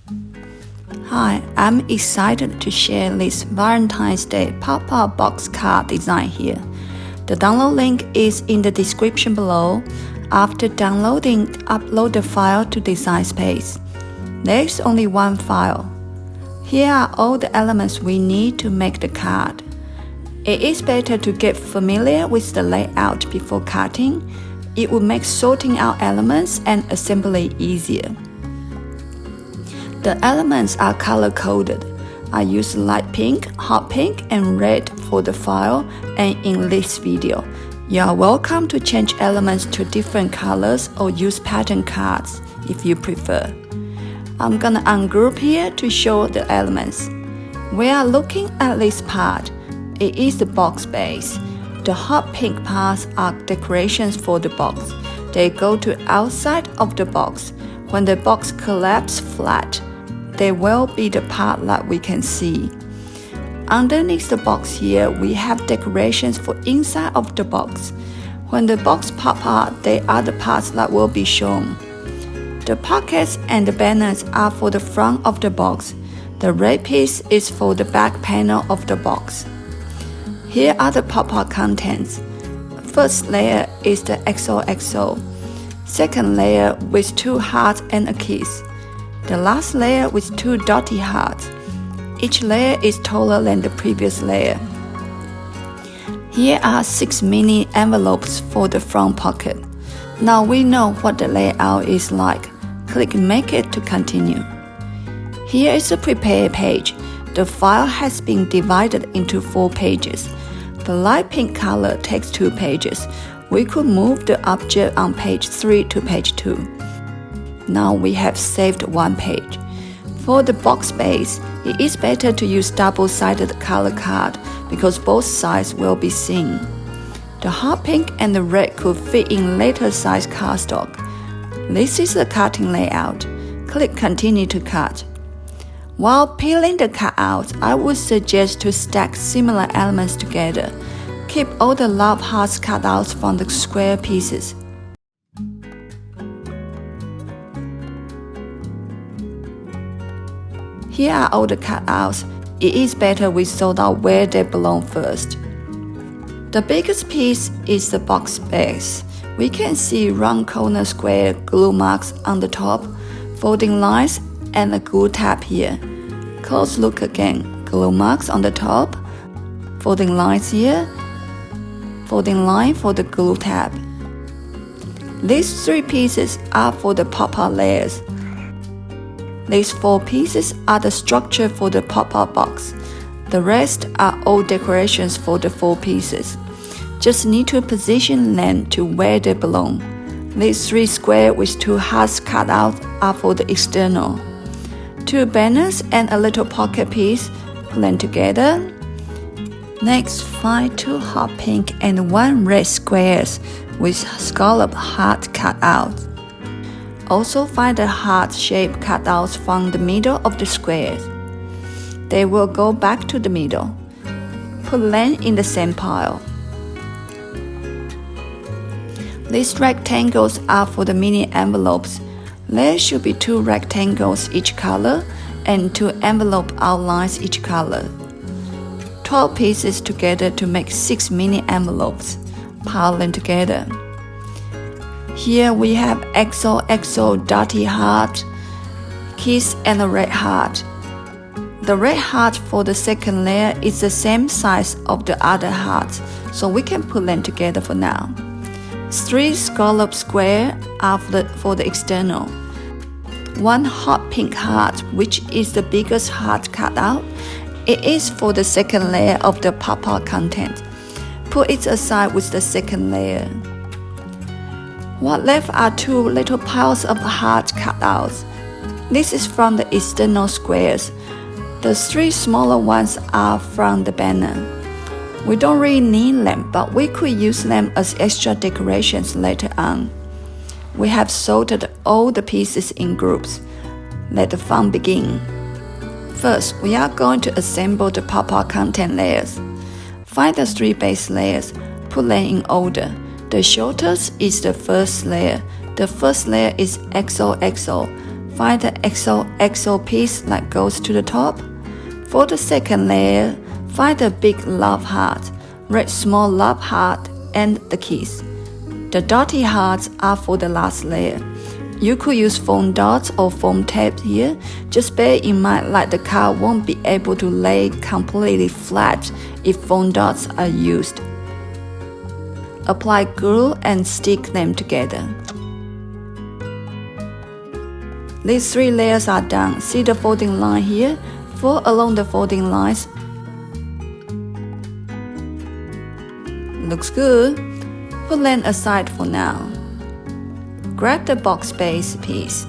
Hi, I'm excited to share this Valentine's Day pop-up box card design here. The download link is in the description below. After downloading, upload the file to Design Space. There's only one file. Here are all the elements we need to make the card. It is better to get familiar with the layout before cutting. It will make sorting out elements and assembly easier. The elements are color-coded. I use light pink, hot pink, and red for the file and in this video. You are welcome to change elements to different colors or use pattern cards if you prefer. I'm gonna ungroup here to show the elements. We are looking at this part. It is the box base. The hot pink parts are decorations for the box. They go to outside of the box. When the box collapses flat, they will be the part that we can see. Underneath the box here, we have decorations for inside of the box. When the box pop out, they are the parts that will be shown. The pockets and the banners are for the front of the box. The red piece is for the back panel of the box. Here are the pop-up contents. First layer is the XOXO. Second layer with 2 hearts and a kiss. The last layer with 2 dotty hearts. Each layer is taller than the previous layer. Here are 6 mini envelopes for the front pocket. Now we know what the layout is like. Click Make It to continue. Here is the Prepare page. The file has been divided into 4 pages. The light pink color takes 2 pages. We could move the object on page 3 to page 2. Now we have saved 1 page. For the box base, it is better to use double-sided color card because both sides will be seen. The hot pink and the red could fit in later size cardstock. This is the cutting layout. Click Continue to cut. While peeling the cutouts, I would suggest to stack similar elements together. Keep all the love hearts cutouts from the square pieces. Here are all the cutouts. It is better we sort out where they belong first. The biggest piece is the box base. We can see round corner square glue marks on the top, folding lines, and a glue tab here. Close look again. Glue marks on the top, folding lines here, folding line for the glue tab. These 3 pieces are for the pop-up layers. These 4 pieces are the structure for the pop-up box. The rest are all decorations for the 4 pieces. Just need to position them to where they belong. These 3 squares with 2 hearts cut out are for the external. 2 banners and a little pocket piece, blend together. Next, find 2 hot pink and 1 red squares with scallop heart cut out. Also find the heart-shaped cutouts from the middle of the squares. They will go back to the middle. Put them in the same pile. These rectangles are for the mini envelopes. There should be 2 rectangles each color and 2 envelope outlines each color. 12 pieces together to make 6 mini envelopes. Pile them together. Here we have XOXO dotty heart, kiss, and a red heart. The red heart for the second layer is the same size of the other hearts, so we can put them together for now. 3 scallop squares are for the external. 1 hot pink heart, which is the biggest heart cut out. It is for the second layer of the pop-up content. Put it aside with the second layer. What left are 2 little piles of heart cutouts. This is from the external squares. The 3 smaller ones are from the banner. We don't really need them, but we could use them as extra decorations later on. We have sorted all the pieces in groups. Let the fun begin. First, we are going to assemble the pop-up content layers. Find the 3 base layers, put them in order. The shortest is the first layer. The first layer is XOXO. Find the XOXO piece that goes to the top. For the second layer, find the big love heart, red small love heart, and the keys. The dotty hearts are for the last layer. You could use foam dots or foam tape here. Just bear in mind that the card won't be able to lay completely flat if foam dots are used. Apply glue and stick them together. These 3 layers are done. See the folding line here? Fold along the folding lines. Looks good. Put them aside for now. Grab the box base piece.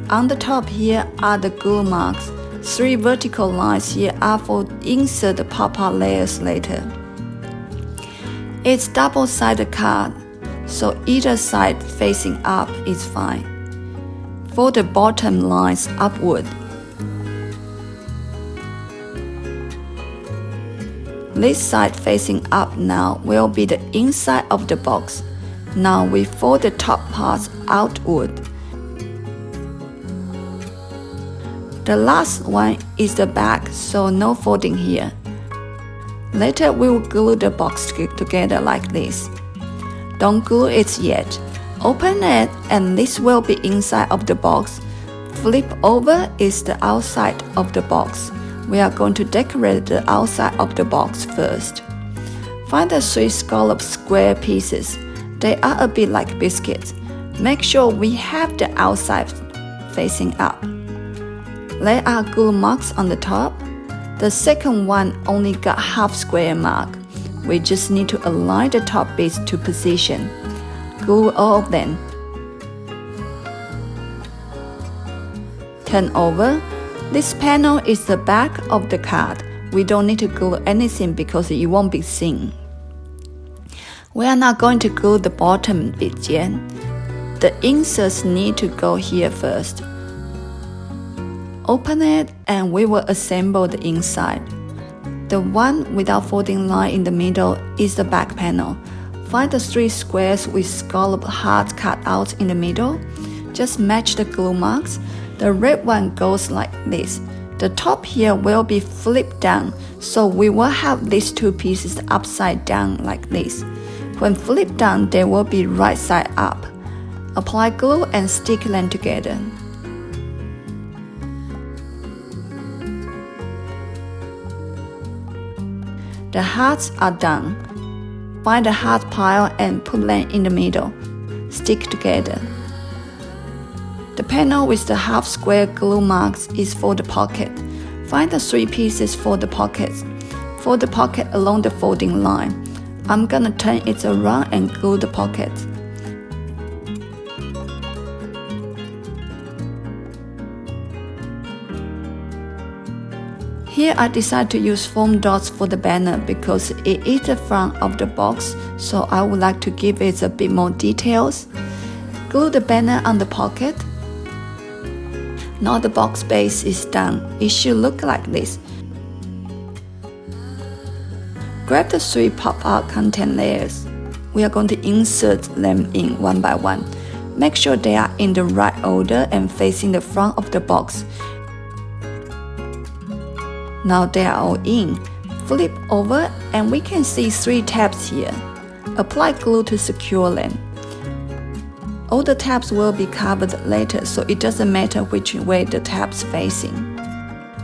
On the top here are the glue marks. 3 vertical lines here are for insert the pop-up layers later. It's double-sided card, so either side facing up is fine. Fold the bottom lines upward. This side facing up now will be the inside of the box. Now we fold the top parts outward. The last one is the back, so no folding here. Later we will glue the box together like this. Don't glue it yet. Open it and this will be inside of the box. Flip over is the outside of the box. We are going to decorate the outside of the box first. Find the 3 scallop square pieces. They are a bit like biscuits. Make sure we have the outside facing up. There are glue marks on the top. The second one only got half square mark. We just need to align the top bits to position. Glue all of them. Turn over. This panel is the back of the card. We don't need to glue anything because it won't be seen. We are not going to glue the bottom bit yet. The inserts need to go here first. Open it and we will assemble the inside. The one without folding line in the middle is the back panel. Find the 3 squares with scallop hearts cut out in the middle. Just match the glue marks. The red one goes like this. The top here will be flipped down, so we will have these 2 pieces upside down like this. When flipped down, they will be right side up. Apply glue and stick them together. The hearts are done. Find the heart pile and put them in the middle. Stick together. The panel with the half square glue marks is for the pocket. Find the 3 pieces for the pockets. Fold the pocket along the folding line. I'm gonna turn it around and glue the pocket. Here I decided to use foam dots for the banner because it is the front of the box, so I would like to give it a bit more details. Glue the banner on the pocket. Now the box base is done. It should look like this. Grab the 3 pop-out content layers. We are going to insert them in one by one. Make sure they are in the right order and facing the front of the box. Now they are all in. Flip over and we can see 3 tabs here. Apply glue to secure them. All the tabs will be covered later, so it doesn't matter which way the tab's facing.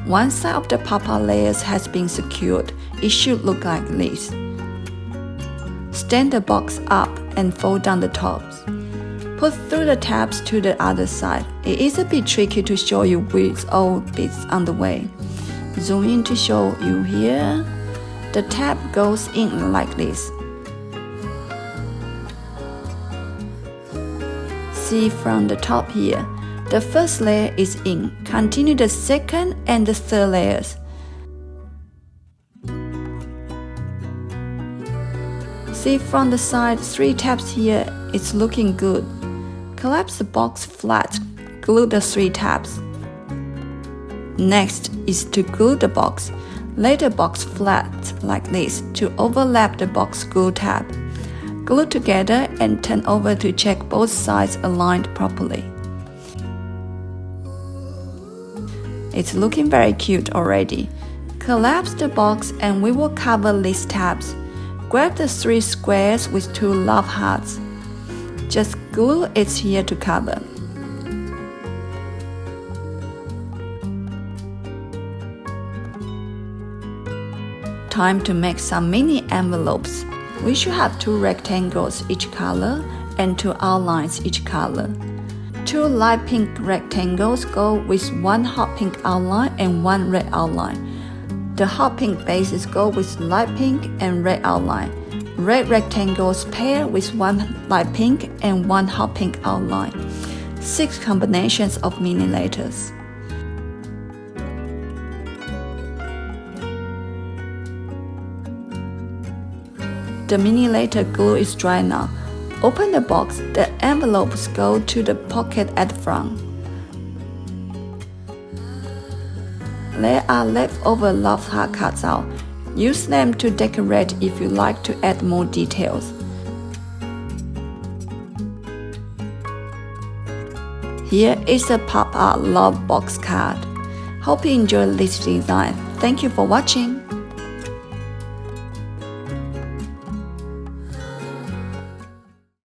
One side of the pop-out layers has been secured. It should look like this. Stand the box up and fold down the tops. Put through the tabs to the other side. It is a bit tricky to show you with all bits on the way. Zoom in to show you here. The tab goes in like this. See from the top here. The first layer is in. Continue the second and the third layers. See from the side, 3 tabs here. It's looking good. Collapse the box flat. Glue the 3 tabs. Next is to glue the box. Lay the box flat like this to overlap the box glue tab. Glue together and turn over to check both sides aligned properly. It's looking very cute already. Collapse the box and we will cover these tabs. Grab the 3 squares with 2 love hearts. Just glue it here to cover. Time to make some mini envelopes. We should have 2 rectangles each color and 2 outlines each color. 2 light pink rectangles go with 1 hot pink outline and 1 red outline. The hot pink bases go with light pink and red outline. Red rectangles pair with 1 light pink and 1 hot pink outline. 6 combinations of mini letters. The mini letter glue is dry now. Open the box, the envelopes go to the pocket at the front. There are leftover love heart cuts out. Use them to decorate if you like to add more details. Here is a pop-art love box card. Hope you enjoyed this design. Thank you for watching.